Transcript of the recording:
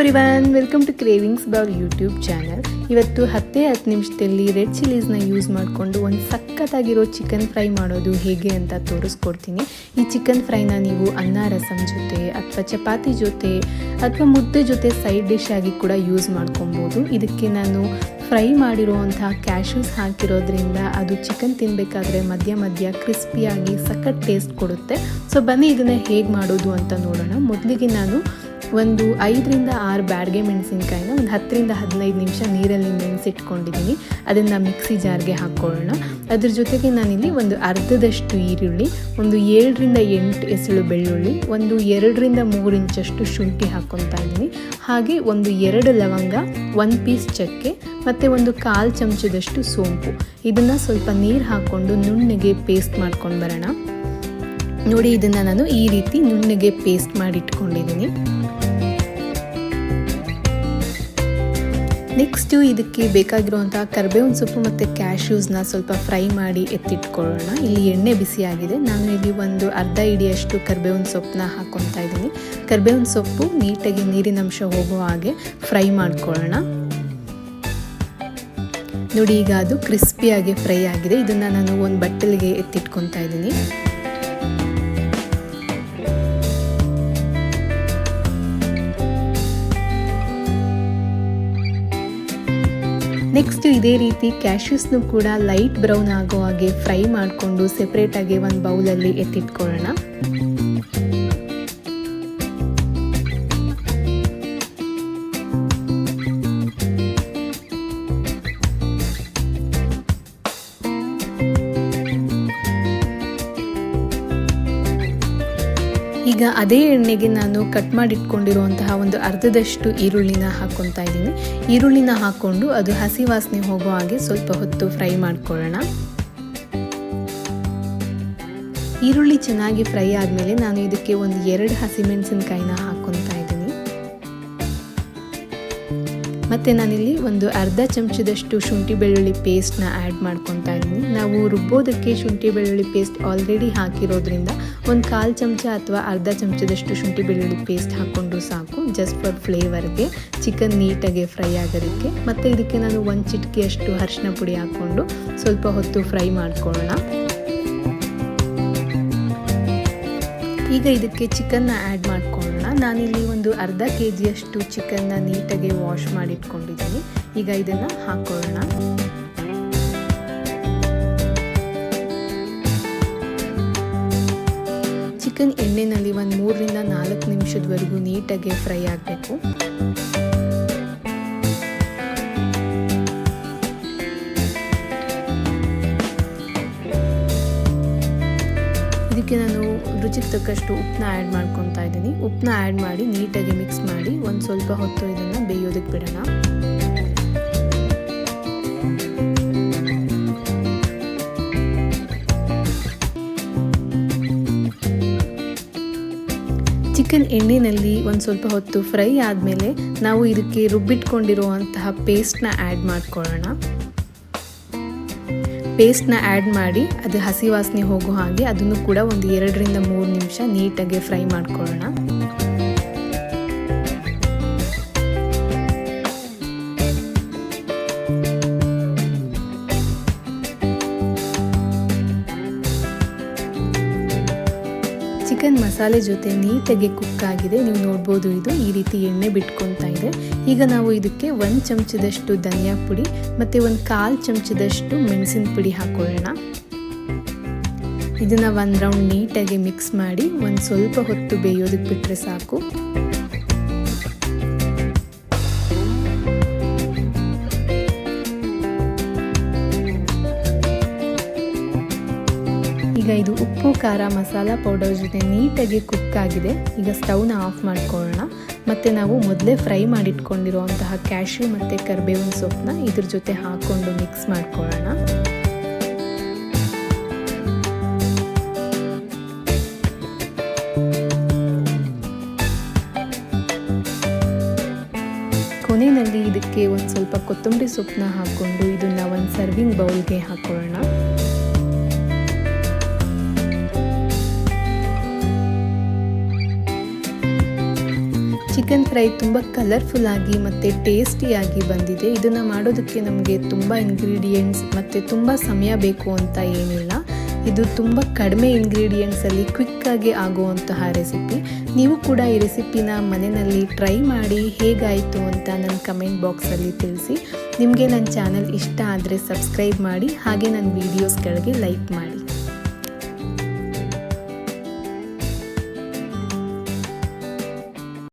Everyone, welcome to Cravings Bowl YouTube channel. ಇವತ್ತು 10 ನಿಮಿಷದಲ್ಲಿ red ಚಿಲ್ಲೀಸ್ನ use ಮಾಡಿಕೊಂಡು ಒಂದು ಸಖತ್ತಾಗಿರೋ ಚಿಕನ್ ಫ್ರೈ ಮಾಡೋದು ಹೇಗೆ ಅಂತ ತೋರಿಸ್ಕೊಡ್ತೀನಿ. ಈ ಚಿಕನ್ ಫ್ರೈನ ನೀವು ಅನ್ನ ರಸಂ ಜೊತೆ ಅಥವಾ ಚಪಾತಿ ಜೊತೆ ಅಥವಾ ಮುದ್ದೆ ಜೊತೆ ಸೈಡ್ ಡಿಶ್ ಆಗಿ ಕೂಡ ಯೂಸ್ ಮಾಡ್ಕೊಬೋದು. ಇದಕ್ಕೆ ನಾನು ಫ್ರೈ ಮಾಡಿರುವಂತಹ ಕ್ಯಾಶ್ಯೂಸ್ ಹಾಕಿರೋದ್ರಿಂದ ಅದು ಚಿಕನ್ ತಿನ್ನಬೇಕಾದ್ರೆ ಮಧ್ಯ ಮಧ್ಯ ಕ್ರಿಸ್ಪಿಯಾಗಿ ಸಖತ್ ಟೇಸ್ಟ್ ಕೊಡುತ್ತೆ. ಸೊ ಬನ್ನಿ ಇದನ್ನು ಹೇಗೆ ಮಾಡೋದು ಅಂತ ನೋಡೋಣ. ಮೊದಲಿಗೆ ನಾನು ಒಂದು 5 ರಿಂದ 6 ಬ್ಯಾಡಗೆ ಮೆಣಸಿನ್ಕಾಯಿನ ಒಂದು 10 ರಿಂದ 15 ನಿಮಿಷ ನೀರಲ್ಲಿ ನೆನೆಸಿಟ್ಕೊಂಡಿದ್ದೀನಿ. ಅದನ್ನು ಮಿಕ್ಸಿ ಜಾರ್ಗೆ ಹಾಕ್ಕೊಳ್ಳೋಣ. ಅದ್ರ ಜೊತೆಗೆ ನಾನಿಲ್ಲಿ ಒಂದು ಅರ್ಧದಷ್ಟು ಈರುಳ್ಳಿ, ಒಂದು 7 ರಿಂದ 8 ಎಸಳು ಬೆಳ್ಳುಳ್ಳಿ, ಒಂದು 2 ರಿಂದ 3 ಇಂಚಷ್ಟು ಶುಂಠಿ ಹಾಕ್ಕೊತಾ ಇದ್ದೀನಿ. ಹಾಗೆ ಒಂದು 2 ಲವಂಗ, 1 ಪೀಸ್ ಚಕ್ಕೆ ಮತ್ತು ಒಂದು 1/4 ಚಮಚದಷ್ಟು ಸೋಂಪು. ಇದನ್ನು ಸ್ವಲ್ಪ ನೀರು ಹಾಕ್ಕೊಂಡು ನುಣ್ಣಗೆ ಪೇಸ್ಟ್ ಮಾಡ್ಕೊಂಡು ಬರೋಣ. ನೋಡಿ, ಇದನ್ನು ನಾನು ಈ ರೀತಿ ನುಣ್ಣಗೆ ಪೇಸ್ಟ್ ಮಾಡಿ ಇಟ್ಕೊಂಡಿದ್ದೀನಿ. ನೆಕ್ಸ್ಟು ಇದಕ್ಕೆ ಬೇಕಾಗಿರುವಂಥ ಕರಿಬೇವಿನ ಸೊಪ್ಪು ಮತ್ತು ಕ್ಯಾಶ್ಯೂಸ್ನ ಸ್ವಲ್ಪ ಫ್ರೈ ಮಾಡಿ ಎತ್ತಿಟ್ಕೊಳ್ಳೋಣ. ಇಲ್ಲಿ ಎಣ್ಣೆ ಬಿಸಿಯಾಗಿದೆ. ನಾನು ಇಲ್ಲಿ ಒಂದು ಅರ್ಧ ಹಿಡಿಯಷ್ಟು ಕರಿಬೇವಿನ ಸೊಪ್ಪನ್ನ ಹಾಕ್ಕೊತಾ ಇದ್ದೀನಿ. ಕರಿಬೇವಿನ ಸೊಪ್ಪು ನೀಟಾಗಿ ನೀರಿನಂಶ ಹೋಗೋ ಹಾಗೆ ಫ್ರೈ ಮಾಡ್ಕೊಳ್ಳೋಣ. ನೋಡಿ, ಈಗ ಅದು ಕ್ರಿಸ್ಪಿಯಾಗಿ ಫ್ರೈ ಆಗಿದೆ. ಇದನ್ನು ನಾನು ಒಂದು ಬಟ್ಟಲಿಗೆ ಎತ್ತಿಟ್ಕೊತಾ ಇದ್ದೀನಿ. ನೆಕ್ಸ್ಟ್ ಇದೇ ರೀತಿ ಕ್ಯಾಶ್ಯೂಸ್ನು ಕೂಡ ಲೈಟ್ ಬ್ರೌನ್ ಆಗೋ ಹಾಗೆ ಫ್ರೈ ಮಾಡಿಕೊಂಡು ಸೆಪ್ರೇಟಾಗಿ ಒಂದು ಬೌಲಲ್ಲಿ ಎತ್ತಿಟ್ಕೊಳ್ಳೋಣ. ಈಗ ಅದೇ ಎಣ್ಣೆಗೆ ನಾನು ಕಟ್ ಮಾಡಿಟ್ಕೊಂಡಿರುವಂತಹ ಒಂದು ಅರ್ಧದಷ್ಟು ಈರುಳ್ಳಿನ ಹಾಕ್ಕೊತಾ ಇದ್ದೀನಿ. ಈರುಳ್ಳಿನ ಹಾಕ್ಕೊಂಡು ಅದು ಹಸಿ ವಾಸನೆ ಹೋಗೋ ಹಾಗೆ ಸ್ವಲ್ಪ ಹೊತ್ತು ಫ್ರೈ ಮಾಡ್ಕೊಳ್ಳೋಣ. ಈರುಳ್ಳಿ ಚೆನ್ನಾಗಿ ಫ್ರೈ ಆದಮೇಲೆ ನಾನು ಇದಕ್ಕೆ ಒಂದು 2 ಹಸಿಮೆಣಸಿನಕಾಯಿನ ಹಾಕ್ಕೊತಾ ಇದ್ದೀನಿ. ಮತ್ತು ನಾನಿಲ್ಲಿ ಒಂದು ಅರ್ಧ ಚಮಚದಷ್ಟು ಶುಂಠಿ ಬೆಳ್ಳುಳ್ಳಿ ಪೇಸ್ಟ್ನ ಆ್ಯಡ್ ಮಾಡ್ಕೊತಾ ಇದ್ದೀನಿ. ನಾವು ರುಬ್ಬೋದಕ್ಕೆ ಶುಂಠಿ ಬೆಳ್ಳುಳ್ಳಿ ಪೇಸ್ಟ್ ಆಲ್ರೆಡಿ ಹಾಕಿರೋದ್ರಿಂದ ಒಂದು 1/4 ಚಮಚ ಅಥವಾ ಅರ್ಧ ಚಮಚದಷ್ಟು ಶುಂಠಿ ಬೆಳ್ಳುಳ್ಳಿ ಪೇಸ್ಟ್ ಹಾಕ್ಕೊಂಡು ಸಾಕು, ಜಸ್ಟ್ ಫಾರ್ ಫ್ಲೇವರ್ಗೆ, ಚಿಕನ್ ನೀಟಾಗಿ ಫ್ರೈ ಆಗೋದಕ್ಕೆ. ಮತ್ತು ಇದಕ್ಕೆ ನಾನು 1 ಚಿಟಿಕೆಯಷ್ಟು ಅರಿಶಿನ ಪುಡಿ ಹಾಕ್ಕೊಂಡು ಸ್ವಲ್ಪ ಹೊತ್ತು ಫ್ರೈ ಮಾಡ್ಕೊಳ್ಳೋಣ. ಈಗ ಇದಕ್ಕೆ ಚಿಕನ್ನ ಆ್ಯಡ್ ಮಾಡ್ಕೊಳ್ಳೋಣ. ನಾನಿಲ್ಲಿ ಒಂದು ಅರ್ಧ kgಯಷ್ಟು ಚಿಕನ್ನ ನೀಟಾಗಿ ವಾಶ್ ಮಾಡಿಟ್ಕೊಂಡಿದ್ದೀನಿ. ಈಗ ಇದನ್ನು ಹಾಕ್ಕೊಳ್ಳೋಣ. ಚಿಕನ್ ಎಣ್ಣೆಯಲ್ಲಿ ಒಂದು 3 ರಿಂದ 4 ನಿಮಿಷದವರೆಗೂ ನೀಟಾಗಿ ಫ್ರೈ ಆಗಬೇಕು. ಇದಕ್ಕೆ ನಾನು ರುಚಿಗೆ ತಕ್ಕಷ್ಟು ಉಪ್ಪನ್ನ ಆ್ಯಡ್ ಮಾಡ್ಕೊತಾ ಇದ್ದೀನಿ. ಉಪ್ಪನ್ನ ಆ್ಯಡ್ ಮಾಡಿ ನೀಟಾಗಿ ಮಿಕ್ಸ್ ಮಾಡಿ ಒಂದು ಸ್ವಲ್ಪ ಹೊತ್ತು ಇದನ್ನು ಬೇಯೋದಕ್ಕೆ ಬಿಡೋಣ. ಚಿಕನ್ ಎಣ್ಣೆಯಲ್ಲಿ ಒಂದು ಸ್ವಲ್ಪ ಹೊತ್ತು ಫ್ರೈ ಆದಮೇಲೆ ನಾವು ಇದಕ್ಕೆ ರುಬ್ಬಿಟ್ಕೊಂಡಿರುವಂತಹ ಪೇಸ್ಟ್ನ ಆ್ಯಡ್ ಮಾಡ್ಕೊಳ್ಳೋಣ. ಪೇಸ್ಟ್ನ ಆ್ಯಡ್ ಮಾಡಿ ಅದು ಹಸಿ ವಾಸನೆ ಹೋಗೋ ಹಾಗೆ ಅದನ್ನು ಕೂಡ ಒಂದು 2 ರಿಂದ 3 ನಿಮಿಷ ನೀಟಾಗಿ ಫ್ರೈ ಮಾಡ್ಕೊಳ್ಳೋಣ. ಚಿಕನ್ ಮಸಾಲೆ ಜೊತೆ ನೀಟಾಗಿ ಕುಕ್ ಆಗಿದೆ. ನೀವು ನೋಡ್ಬೋದು, ಇದು ಈ ರೀತಿ ಎಣ್ಣೆ ಬಿಟ್ಕೊತಾ ಇದೆ. ಈಗ ನಾವು ಇದಕ್ಕೆ 1 ಚಮಚದಷ್ಟು ಧನಿಯಾ ಪುಡಿ ಮತ್ತು ಒಂದು 1/4 ಚಮಚದಷ್ಟು ಮೆಣಸಿನ ಪುಡಿ ಹಾಕ್ಕೊಳ್ಳೋಣ. ಇದನ್ನು ಒಂದು ರೌಂಡ್ ನೀಟಾಗಿ ಮಿಕ್ಸ್ ಮಾಡಿ ಒಂದು ಸ್ವಲ್ಪ ಹೊತ್ತು ಬೇಯೋದಕ್ಕೆ ಬಿಟ್ಟರೆ ಸಾಕು. ಈಗ ಇದು ಉಪ್ಪು, ಖಾರ, ಮಸಾಲ ಪೌಡರ್ ಜೊತೆ ನೀಟಾಗಿ ಕುಕ್ ಆಗಿದೆ. ಈಗ ಸ್ಟವ್ನ ಆಫ್ ಮಾಡ್ಕೊಳ್ಳೋಣ. ಮತ್ತು ನಾವು ಮೊದಲೇ ಫ್ರೈ ಮಾಡಿಟ್ಕೊಂಡಿರುವಂತಹ ಕ್ಯಾಶ್ಯೂ ಮತ್ತು ಕರಿಬೇವಿನ ಸೊಪ್ಪನ್ನ ಇದ್ರ ಜೊತೆ ಹಾಕ್ಕೊಂಡು ಮಿಕ್ಸ್ ಮಾಡ್ಕೊಳ್ಳೋಣ. ಕೊನೆಯಲ್ಲಿ ಇದಕ್ಕೆ ಒಂದು ಸ್ವಲ್ಪ ಕೊತ್ತಂಬರಿ ಸೊಪ್ಪನ್ನ ಹಾಕ್ಕೊಂಡು ಇದನ್ನು ಒಂದು ಸರ್ವಿಂಗ್ ಬೌಲ್ಗೆ ಹಾಕ್ಕೊಳ್ಳೋಣ. ಚಿಕನ್ ಫ್ರೈ ತುಂಬ ಕಲರ್ಫುಲ್ಲಾಗಿ ಮತ್ತು ಟೇಸ್ಟಿಯಾಗಿ ಬಂದಿದೆ. ಇದನ್ನು ಮಾಡೋದಕ್ಕೆ ನಮಗೆ ತುಂಬ ಇಂಗ್ರೀಡಿಯೆಂಟ್ಸ್ ಮತ್ತು ತುಂಬ ಸಮಯ ಬೇಕು ಅಂತ ಏನಿಲ್ಲ. ಇದು ತುಂಬ ಕಡಿಮೆ ಇಂಗ್ರೀಡಿಯೆಂಟ್ಸಲ್ಲಿ ಕ್ವಿಕ್ಕಾಗಿ ಆಗುವಂತಹ ರೆಸಿಪಿ. ನೀವು ಕೂಡ ಈ ರೆಸಿಪಿನ ಮನೆಯಲ್ಲಿ ಟ್ರೈ ಮಾಡಿ ಹೇಗಾಯಿತು ಅಂತ ನನ್ನ ಕಮೆಂಟ್ ಬಾಕ್ಸಲ್ಲಿ ತಿಳಿಸಿ. ನಿಮಗೆ ನನ್ನ ಚಾನಲ್ ಇಷ್ಟ ಆದರೆ ಸಬ್ಸ್ಕ್ರೈಬ್ ಮಾಡಿ, ಹಾಗೆ ನನ್ನ ವೀಡಿಯೋಸ್ಗಳಿಗೆ ಲೈಕ್ ಮಾಡಿ.